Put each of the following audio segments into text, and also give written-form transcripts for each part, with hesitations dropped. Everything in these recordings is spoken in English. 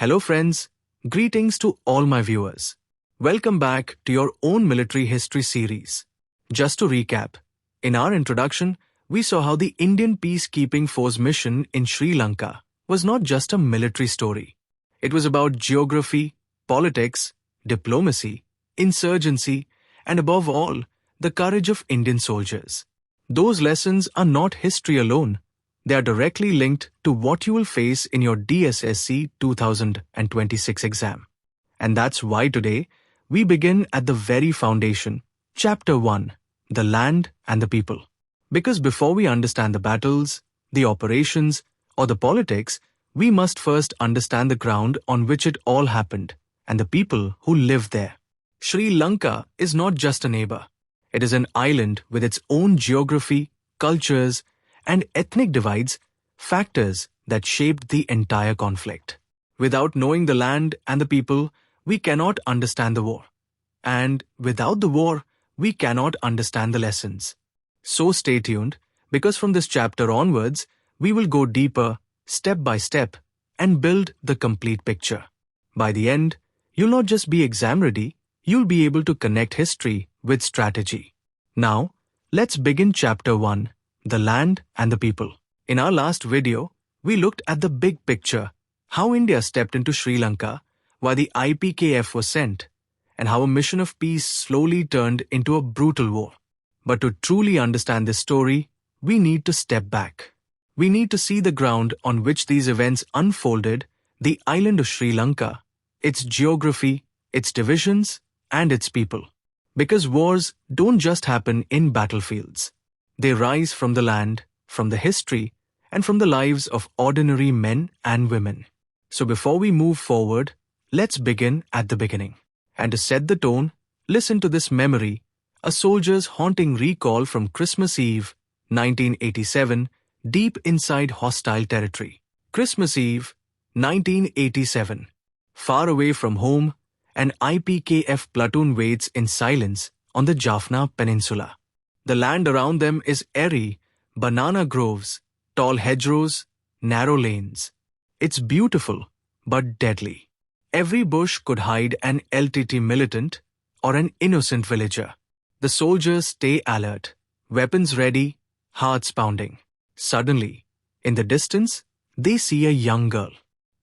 Hello friends, greetings to all my viewers. Welcome back to your own military history series. Just to recap, in our introduction, we saw how the Indian peacekeeping force mission in Sri Lanka was not just a military story. It was about geography, politics, diplomacy, insurgency, and above all, the courage of Indian soldiers. Those lessons are not history alone. They are directly linked to what you will face in your DSSC 2026 exam. And that's why today, we begin at the very foundation, Chapter 1, the land and the people. Because before we understand the battles, the operations, or the politics, we must first understand the ground on which it all happened and the people who live there. Sri Lanka is not just a neighbor. It is an island with its own geography, cultures, and ethnic divides, factors that shaped the entire conflict. Without knowing the land and the people, we cannot understand the war. And without the war, we cannot understand the lessons. So stay tuned, because from this chapter onwards, we will go deeper, step by step, and build the complete picture. By the end, you'll not just be exam ready, you'll be able to connect history with strategy. Now, let's begin Chapter 1, the land and the people. In our last video, we looked at the big picture, how India stepped into Sri Lanka, why the IPKF was sent, and how a mission of peace slowly turned into a brutal war. But to truly understand this story, we need to step back. We need to see the ground on which these events unfolded, the island of Sri Lanka, its geography, its divisions, and its people. Because wars don't just happen in battlefields. They rise from the land, from the history, and from the lives of ordinary men and women. So before we move forward, let's begin at the beginning. And to set the tone, listen to this memory, a soldier's haunting recall from Christmas Eve, 1987, deep inside hostile territory. Christmas Eve, 1987. Far away from home, an IPKF platoon waits in silence on the Jaffna Peninsula. The land around them is airy, banana groves, tall hedgerows, narrow lanes. It's beautiful, but deadly. Every bush could hide an LTTE militant or an innocent villager. The soldiers stay alert, weapons ready, hearts pounding. Suddenly, in the distance, they see a young girl.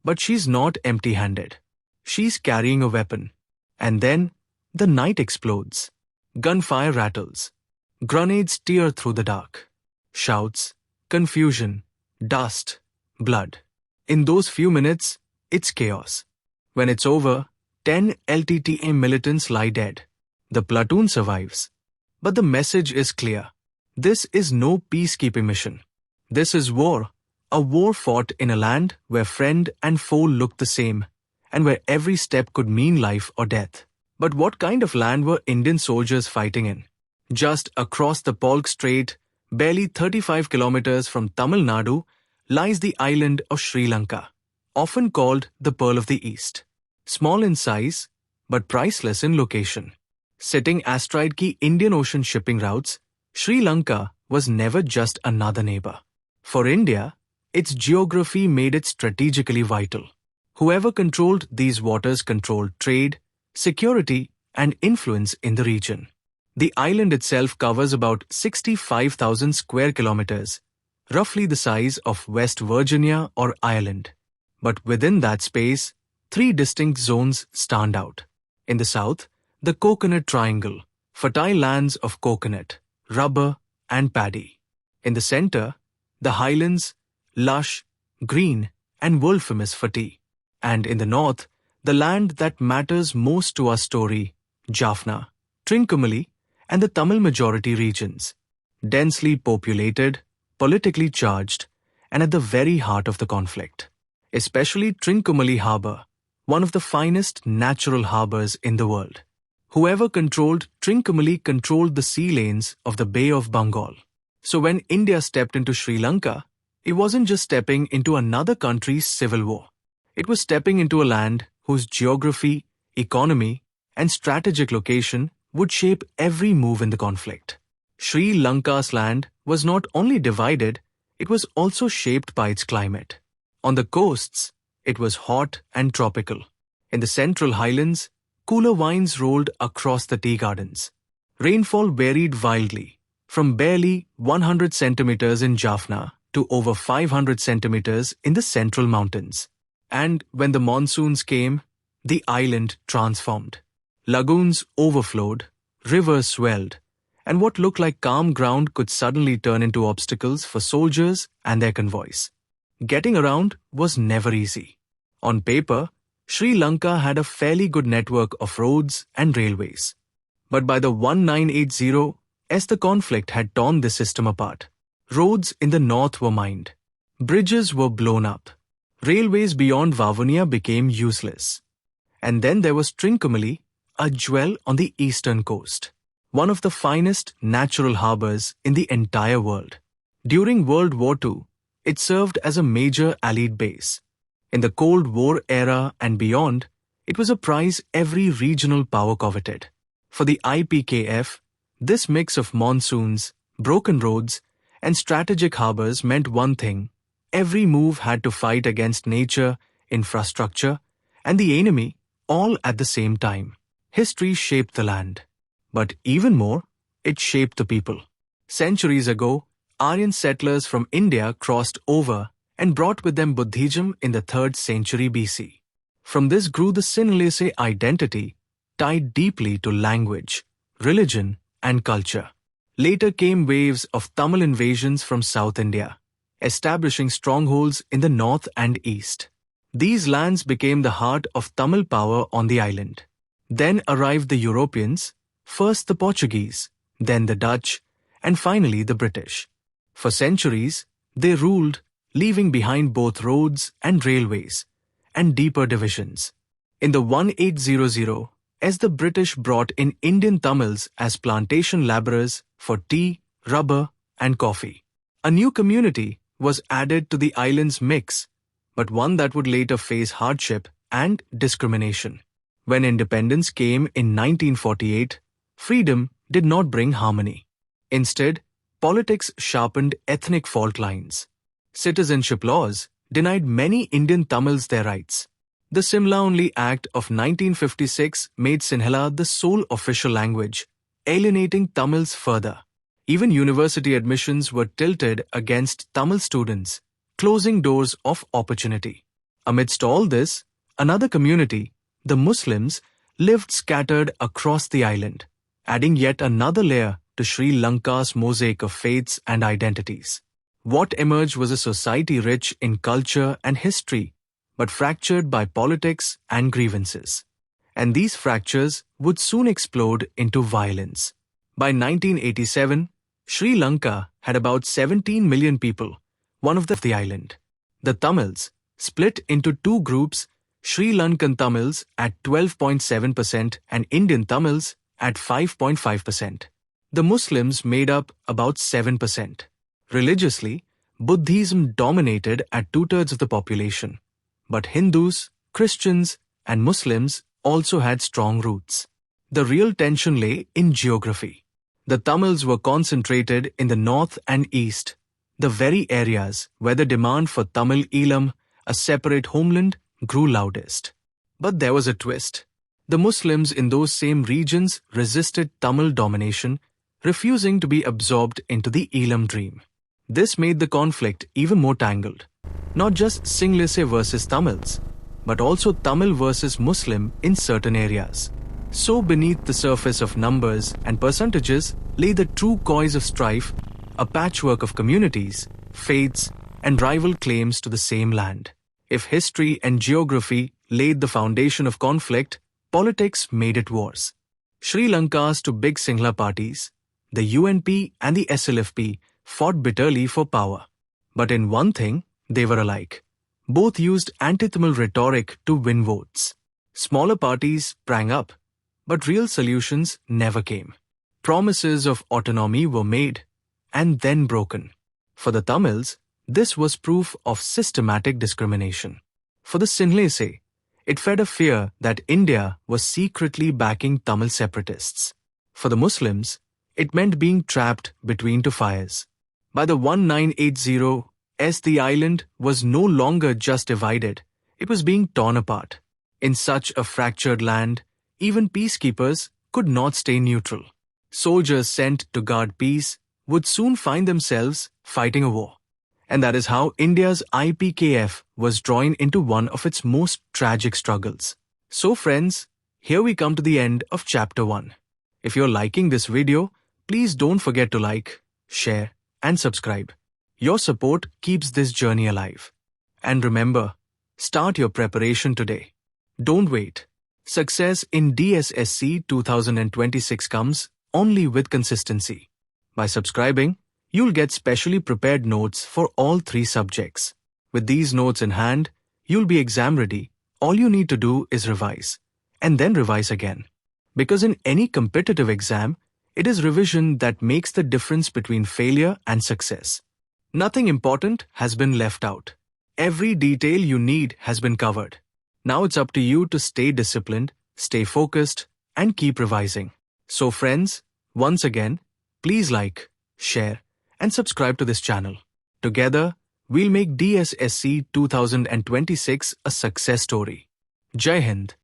But she's not empty-handed. She's carrying a weapon. And then, the night explodes. Gunfire rattles. Grenades tear through the dark. Shouts, confusion, dust, blood. In those few minutes, it's chaos. When it's over, 10 LTTE militants lie dead. The platoon survives. But the message is clear. This is no peacekeeping mission. This is war. A war fought in a land where friend and foe looked the same, and where every step could mean life or death. But what kind of land were Indian soldiers fighting in? Just across the Polk Strait, barely 35 kilometers from Tamil Nadu, lies the island of Sri Lanka, often called the Pearl of the East. Small in size, but priceless in location. Sitting astride key Indian Ocean shipping routes, Sri Lanka was never just another neighbor. For India, its geography made it strategically vital. Whoever controlled these waters controlled trade, security, and influence in the region. The island itself covers about 65,000 square kilometers, roughly the size of West Virginia or Ireland. But within that space, three distinct zones stand out. In the south, the Coconut Triangle, fertile lands of coconut, rubber, and paddy. In the center, the highlands, lush, green, and world famous for tea. And in the north, the land that matters most to our story, Jaffna, Trincomalee, and the Tamil majority regions, densely populated, politically charged, and at the very heart of the conflict. Especially Trincomalee Harbour, one of the finest natural harbours in the world. Whoever controlled Trincomalee controlled the sea lanes of the Bay of Bengal. So when India stepped into Sri Lanka, it wasn't just stepping into another country's civil war. It was stepping into a land whose geography, economy, and strategic location would shape every move in the conflict. Sri Lanka's land was not only divided, it was also shaped by its climate. On the coasts, It was hot and tropical. In the central highlands, cooler winds rolled across the tea gardens. Rainfall varied wildly, from barely 100 centimeters in Jaffna to over 500 centimeters in the central mountains. And when the monsoons came, the island transformed. Lagoons overflowed, rivers swelled, and what looked like calm ground could suddenly turn into obstacles for soldiers and their convoys. Getting around was never easy. On paper, Sri Lanka had a fairly good network of roads and railways. But by the 1980s, as the conflict had torn the system apart, roads in the north were mined. Bridges were blown up. Railways beyond Vavonia became useless. And then there was Trincomalee, a jewel on the eastern coast, one of the finest natural harbors in the entire world. During World War II, it served as a major Allied base. In the Cold War era and beyond, it was a prize every regional power coveted. For the IPKF, this mix of monsoons, broken roads, and strategic harbors meant one thing: every move had to fight against nature, infrastructure, and the enemy all at the same time. History shaped the land. But even more, it shaped the people. Centuries ago, Aryan settlers from India crossed over and brought with them Buddhism in the 3rd century BC. From this grew the Sinhalese identity, tied deeply to language, religion, and culture. Later came waves of Tamil invasions from South India, establishing strongholds in the north and east. These lands became the heart of Tamil power on the island. Then arrived the Europeans, first the Portuguese, then the Dutch, and finally the British. For centuries, they ruled, leaving behind both roads and railways, and deeper divisions. In the 1800s, as the British brought in Indian Tamils as plantation laborers for tea, rubber, and coffee, a new community was added to the island's mix, but one that would later face hardship and discrimination. When independence came in 1948, freedom did not bring harmony. Instead, politics sharpened ethnic fault lines. Citizenship laws denied many Indian Tamils their rights. The Simla-only Act of 1956 made Sinhala the sole official language, alienating Tamils further. Even university admissions were tilted against Tamil students, closing doors of opportunity. Amidst all this, another community, the Muslims, lived scattered across the island, adding yet another layer to Sri Lanka's mosaic of faiths and identities. What emerged was a society rich in culture and history, but fractured by politics and grievances. And these fractures would soon explode into violence. By 1987, Sri Lanka had about 17 million people, one of the island. The Tamils, split into two groups, Sri Lankan Tamils at 12.7% and Indian Tamils at 5.5%. The Muslims made up about 7%. Religiously, Buddhism dominated at 2/3 of the population. But Hindus, Christians, and Muslims also had strong roots. The real tension lay in geography. The Tamils were concentrated in the north and east, the very areas where the demand for Tamil Elam, a separate homeland, grew loudest. But there was a twist. The Muslims in those same regions resisted Tamil domination, refusing to be absorbed into the Elam dream. This made the conflict even more tangled. Not just Sinhalese versus Tamils, but also Tamil versus Muslim in certain areas. So beneath the surface of numbers and percentages lay the true cause of strife, a patchwork of communities, faiths, and rival claims to the same land. If history and geography laid the foundation of conflict, politics made it worse. Sri Lanka's two big Sinhala parties, the UNP and the SLFP, fought bitterly for power. But in one thing, they were alike. Both used anti-Tamil rhetoric to win votes. Smaller parties sprang up, but real solutions never came. Promises of autonomy were made and then broken. For the Tamils, this was proof of systematic discrimination. For the Sinhalese, it fed a fear that India was secretly backing Tamil separatists. For the Muslims, it meant being trapped between two fires. By the 1980s, as the island was no longer just divided, It was being torn apart. In such a fractured land, even peacekeepers could not stay neutral. Soldiers sent to guard peace would soon find themselves fighting a war. And that is how India's IPKF was drawn into one of its most tragic struggles. So friends, here we come to the end of Chapter 1. If you're liking this video, please don't forget to like, share, and subscribe. Your support keeps this journey alive. And remember, start your preparation today. Don't wait. Success in DSSC 2026 comes only with consistency. By subscribing, you'll get specially prepared notes for all 3 subjects. With these notes in hand, you'll be exam ready. All you need to do is revise, and then revise again. Because in any competitive exam, it is revision that makes the difference between failure and success. Nothing important has been left out. Every detail you need has been covered. Now it's up to you to stay disciplined, stay focused, and keep revising. So friends, once again, please like, share, and subscribe to this channel. Together, we'll make DSSC 2026 a success story. Jai Hind.